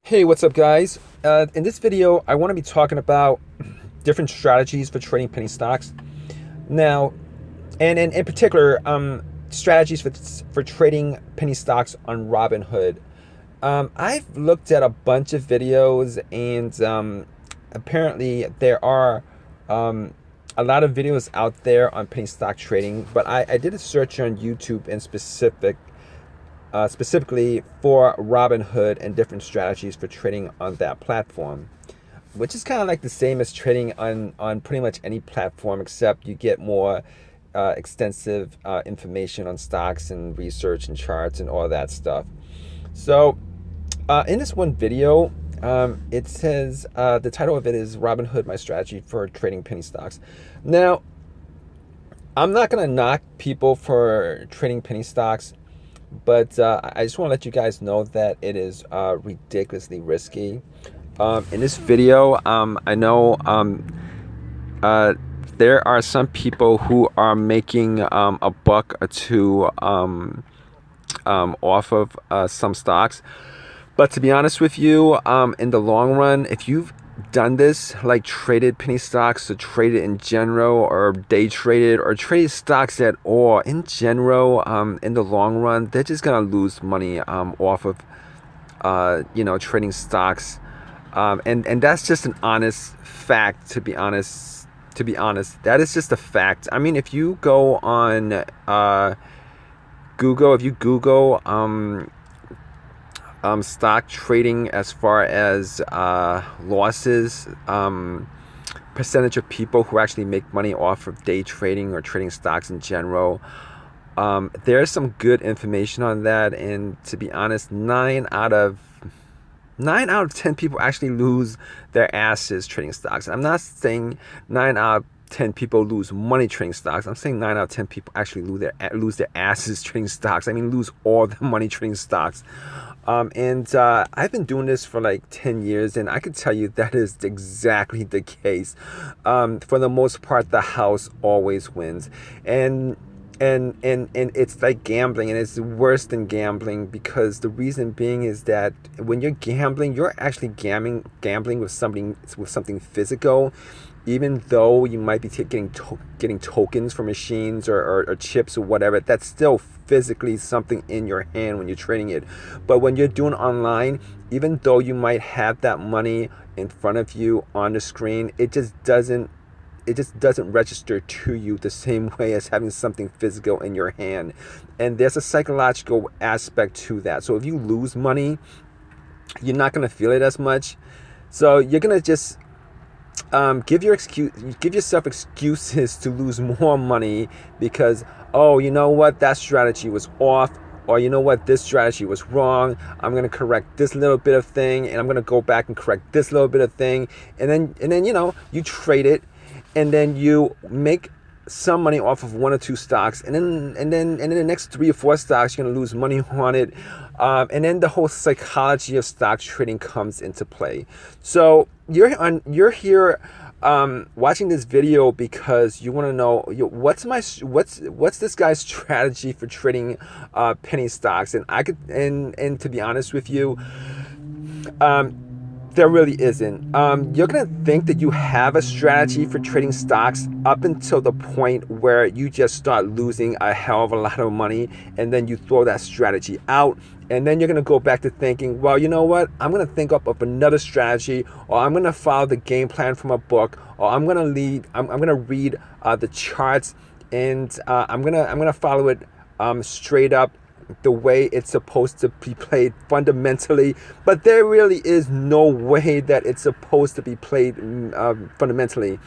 Hey, what's up, guys? In this video, I want to be talking about different strategies for trading penny stocks. Now, and in particular, strategies for trading penny stocks on Robinhood. I've looked at a bunch of videos, and apparently there are a lot of videos out there on penny stock trading. But I did a search on YouTube in specifically for Robinhood and different strategies for trading on that platform, which is kind of like the same as trading on pretty much any platform, except you get more extensive information on stocks and research and charts and all that stuff. So in this one video, it says the title of it is Robinhood, my strategy for trading penny stocks. Now, I'm not going to knock people for trading penny stocks, but I just want to let you guys know that it is ridiculously risky. In this video, I know there are some people who are making a buck or two off of some stocks. But to be honest with you, in the long run, if you've done this, like traded penny stocks or traded in general, or day traded or traded stocks at all in general, in the long run, they're just gonna lose money off of trading stocks, and that's just an honest fact. To be honest, that is just a fact. I mean, if you go on Google, if you Google stock trading as far as losses, percentage of people who actually make money off of day trading or trading stocks in general, there's some good information on that. And to be honest, 9 out of 10 people actually lose their asses trading stocks. I'm not saying 9 out of 10 people lose money trading stocks. I'm saying 9 out of 10 people actually lose their asses trading stocks. I mean, lose all their money trading stocks. And I've been doing this for like 10 years, and I can tell you that is exactly the case. For the most part, the house always wins. And it's like gambling, and it's worse than gambling, because the reason being is that when you're gambling, you're actually gambling with something physical. Even though you might be getting tokens from machines or chips or whatever, that's still physically something in your hand when you're trading it. But when you're doing online, even though you might have that money in front of you on the screen, it just doesn't register to you the same way as having something physical in your hand. And there's a psychological aspect to that. So if you lose money, you're not going to feel it as much. So you're going to just give yourself excuses to lose more money, because, oh, you know what, that strategy was off, or you know what, this strategy was wrong. I'm going to correct this little bit of thing, and I'm going to go back and correct this little bit of thing, and then you trade it, and then you make some money off of 1 or 2 stocks, and then the next 3 or 4 stocks you're going to lose money on it, and then the whole psychology of stock trading comes into play. So you're here watching this video because you want to know, what's this guy's strategy for trading penny stocks. And to be honest with you, there really isn't. You're going to think that you have a strategy for trading stocks up until the point where you just start losing a hell of a lot of money, and then you throw that strategy out, and then you're going to go back to thinking, well, you know what, I'm going to think up of another strategy, or I'm going to follow the game plan from a book, or I'm going to read the charts, and I'm going to follow it straight up, the way it's supposed to be played fundamentally. But there really is no way that it's supposed to be played fundamentally,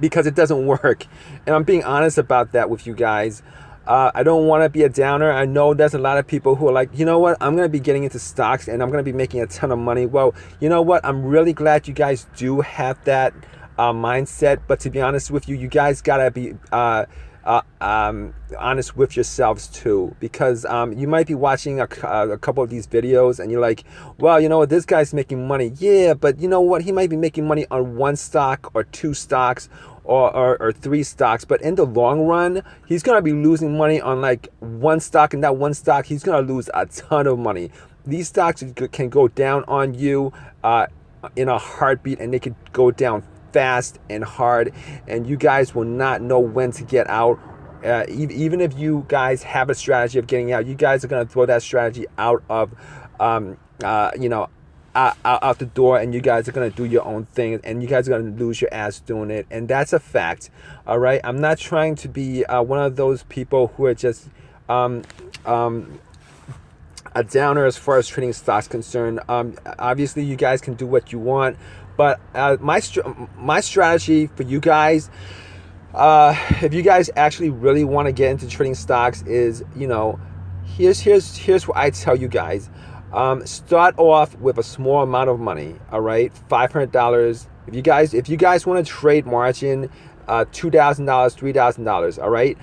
because it doesn't work. And I'm being honest about that with you guys. I don't want to be a downer. I know there's a lot of people who are like, you know what, I'm going to be getting into stocks and I'm going to be making a ton of money. Well, you know what, I'm really glad you guys do have that mindset. But to be honest with you, you guys got to be honest with yourselves too, because you might be watching a couple of these videos and you're like, well, you know what, this guy's making money. Yeah, but you know what, he might be making money on 1 stock or 2 stocks or 3 stocks, but in the long run, he's gonna be losing money on like 1 stock, and that 1 stock he's gonna lose a ton of money. These stocks can go down on you in a heartbeat, and they could go down fast and hard, and you guys will not know when to get out. Even if you guys have a strategy of getting out, you guys are going to throw that strategy out of, out the door, and you guys are going to do your own thing, and you guys are going to lose your ass doing it, and that's a fact. All right, I'm not trying to be one of those people who are just a downer as far as trading stocks concerned. Obviously, you guys can do what you want, but my strategy for you guys, if you guys actually really want to get into trading stocks, is, here's what I tell you guys. Start off with a small amount of money. All right, $500. If you guys want to trade margin, $2,000, $3,000. All right.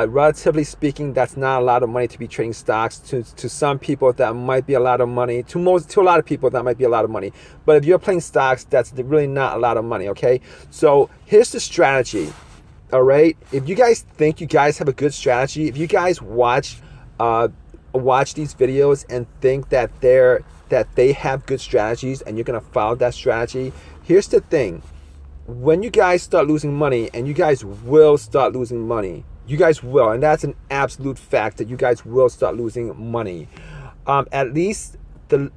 Relatively speaking, that's not a lot of money to be trading stocks. To some people, that might be a lot of money. To a lot of people, that might be a lot of money. But if you're playing stocks, that's really not a lot of money. Okay. So here's the strategy. All right. If you guys think you guys have a good strategy, if you guys watch these videos and think that they have good strategies and you're gonna follow that strategy, here's the thing. When you guys start losing money, and you guys will start losing money, you guys will, and that's an absolute fact that you guys will start losing money. At least you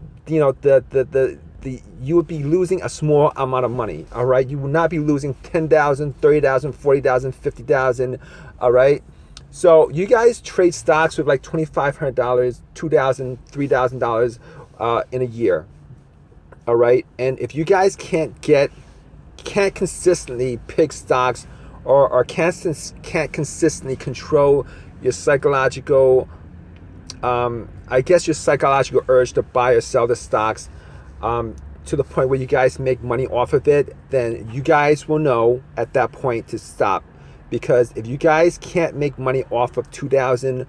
would be losing a small amount of money. All right, you will not be losing 10,000, 30,000, 40,000, 50,000. All right. So you guys trade stocks with like $2,500, $2,000, $3,000 in a year. All right, and if you guys can't consistently pick stocks, or can't consistently control your psychological, your psychological urge to buy or sell the stocks, to the point where you guys make money off of it, then you guys will know at that point to stop. Because if you guys can't make money off of $2,000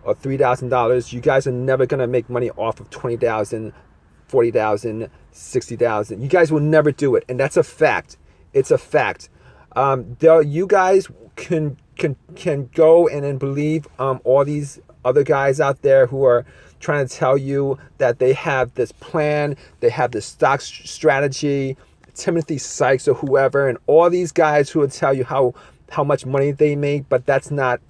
or $3,000, you guys are never gonna make money off of $20,000, $40,000, $60,000. You guys will never do it, and that's a fact. It's a fact. You guys can go and believe all these other guys out there who are trying to tell you that they have this plan, they have this stock strategy, Timothy Sykes or whoever, and all these guys who will tell you how much money they make, but that's not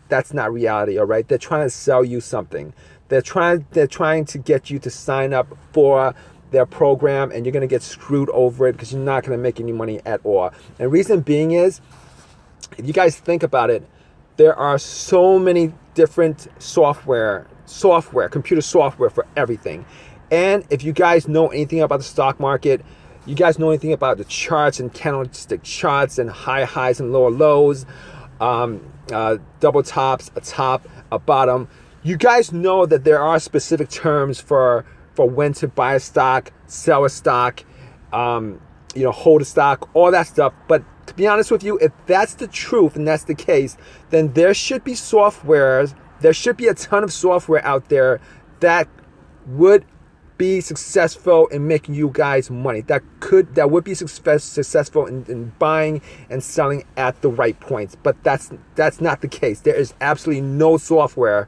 reality. All right, they're trying to sell you something. They're trying to get you to sign up for their program, and you're going to get screwed over it because you're not going to make any money at all. And the reason being is, if you guys think about it, there are so many different computer software for everything. And if you guys know anything about the stock market, you guys know anything about the charts and candlestick charts and high highs and lower lows, double tops, a top, a bottom, you guys know that there are specific terms for when to buy a stock, sell a stock, hold a stock, all that stuff. But to be honest with you, if that's the truth and that's the case, then there should be there should be a ton of software out there that would be successful in making you guys money, that would be successful in buying and selling at the right points. But that's not the case. There is absolutely no software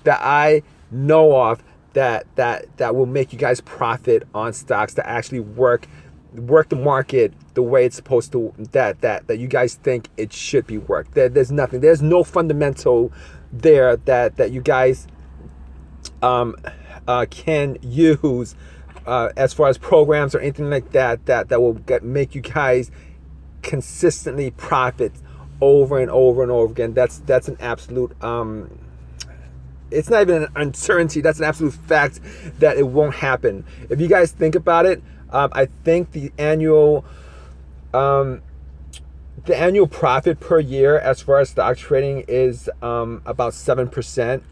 that I know of that will make you guys profit on stocks, that actually work the market the way it's supposed to, that you guys think it should be worked. There's nothing. There's no fundamental there that you guys can use as far as programs or anything like that will make you guys consistently profit over and over and over again. That's an absolute it's not even an uncertainty. That's an absolute fact that it won't happen. If you guys think about it, I think the annual profit per year as far as stock trading is about 7%.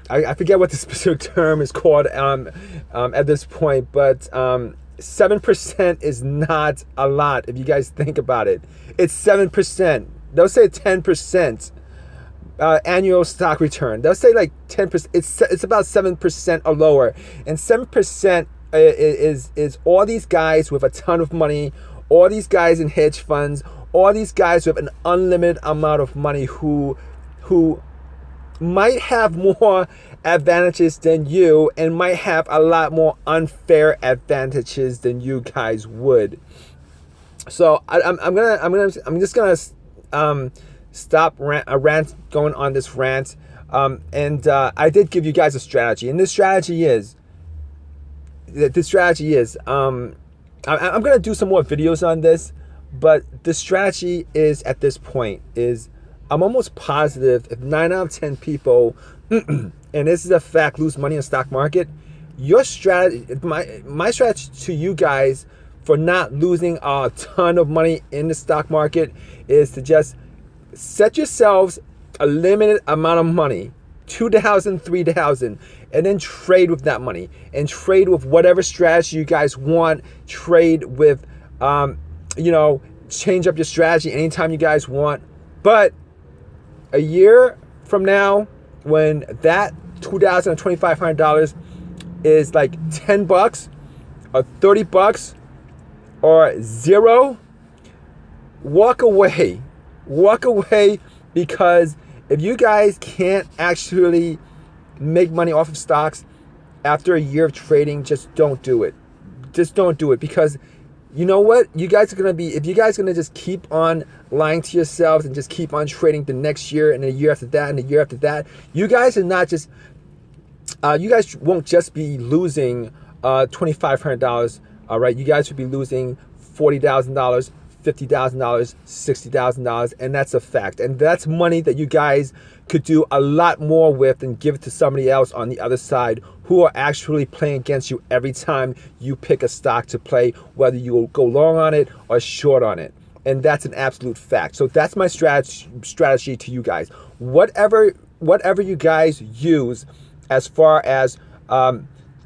I forget what the specific term is called at this point, but 7% is not a lot if you guys think about it. It's 7%. They'll say 10%. Annual stock return. They'll say like 10%. It's about 7% or lower, and 7% is all these guys with a ton of money, all these guys in hedge funds, all these guys with an unlimited amount of money who might have more advantages than you, and might have a lot more unfair advantages than you guys would. So I'm just gonna stop going on this rant. And I did give you guys a strategy, and this strategy is I'm gonna do some more videos on this, but the strategy is, at this point, is I'm almost positive if 9 out of 10 people, and this is a fact, lose money in the stock market, your strategy, my strategy to you guys for not losing a ton of money in the stock market is to just set yourselves a limited amount of money, 2,000, 3,000, and then trade with that money, and trade with whatever strategy you guys want. Trade with, change up your strategy anytime you guys want. But a year from now, when that $2,000 or $2,500 is like $10 or $30 or zero, walk away. Walk away, because if you guys can't actually make money off of stocks after a year of trading, just don't do it. Just don't do it, because you know what? You guys are going to be, if you guys are going to just keep on lying to yourselves and just keep on trading the next year and the year after that and the year after that, you guys are not just, you guys won't just be losing $2,500, all right? You guys will be losing $40,000, $50,000, $60,000, and that's a fact. And that's money that you guys could do a lot more with and give it to somebody else on the other side who are actually playing against you every time you pick a stock to play, whether you will go long on it or short on it. And that's an absolute fact. So that's my strategy to you guys. Whatever you guys use as far as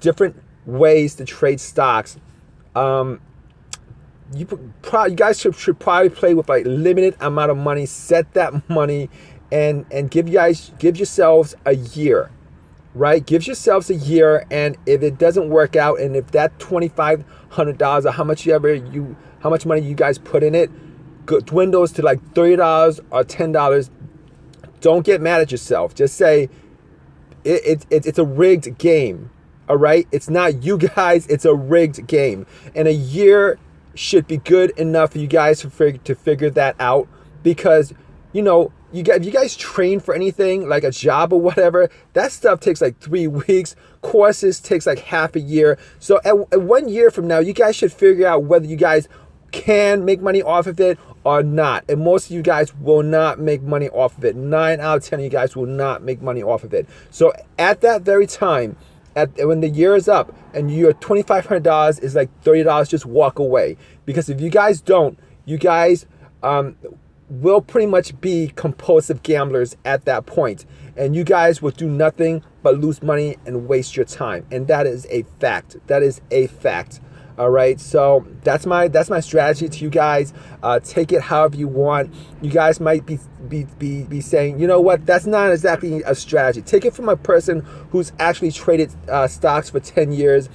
different ways to trade stocks, you guys should probably play with a limited amount of money. Set that money and give yourselves a year, right? Give yourselves a year, and if it doesn't work out, and if that $2,500 or how much money you guys put in it dwindles to like $30 or $10, don't get mad at yourself. Just say it's a rigged game, all right? It's not you guys, it's a rigged game, and a year should be good enough for you guys to figure that out, because if you guys train for anything like a job or whatever, that stuff takes like 3 weeks. Courses takes like half a year. So at 1 year from now, you guys should figure out whether you guys can make money off of it or not. And most of you guys will not make money off of it. 9 out of 10 of you guys will not make money off of it. So at that very time, when the year is up and your $2,500 is like $30, just walk away. Because if you guys don't, you guys will pretty much be compulsive gamblers at that point, and you guys will do nothing but lose money and waste your time. And that is a fact. That is a fact. All right, so that's my strategy to you guys. Take it however you want. You guys might be saying, you know what, that's not exactly a strategy. Take it from a person who's actually traded stocks for 10 years,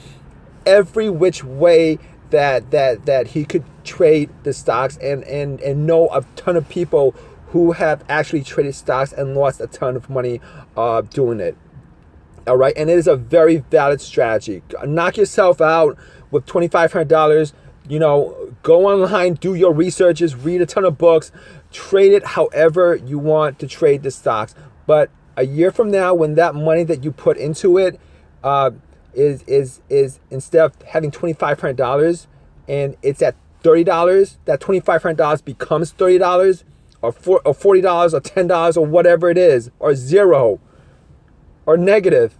every which way that he could trade the stocks, and know a ton of people who have actually traded stocks and lost a ton of money doing it. All right, and it is a very valid strategy. Knock yourself out with $2,500. Go online, do your researches, read a ton of books, trade it however you want to trade the stocks. But a year from now, when that money that you put into it is instead of having $2,500 and it's at $30, that $2,500 becomes $30 or $40 or $10 or whatever it is, or zero or negative.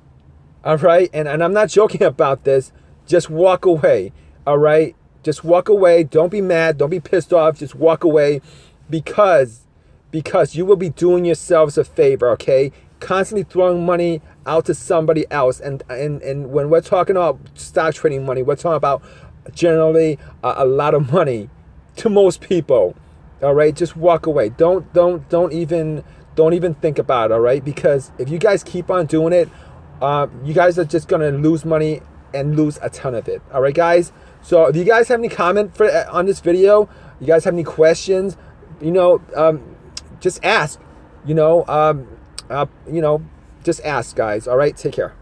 All right, and I'm not joking about this. Just walk away. All right, just walk away. Don't be mad. Don't be pissed off. Just walk away, because you will be doing yourselves a favor. Okay, constantly throwing money out to somebody else, and when we're talking about stock trading money, we're talking about generally a lot of money to most people. All right, just walk away. Don't even think about it. All right, because if you guys keep on doing it, you guys are just gonna lose money and lose a ton of it. All right, guys. So if you guys have any comment on this video, you guys have any questions, just ask. You know, just ask, guys. All right, take care.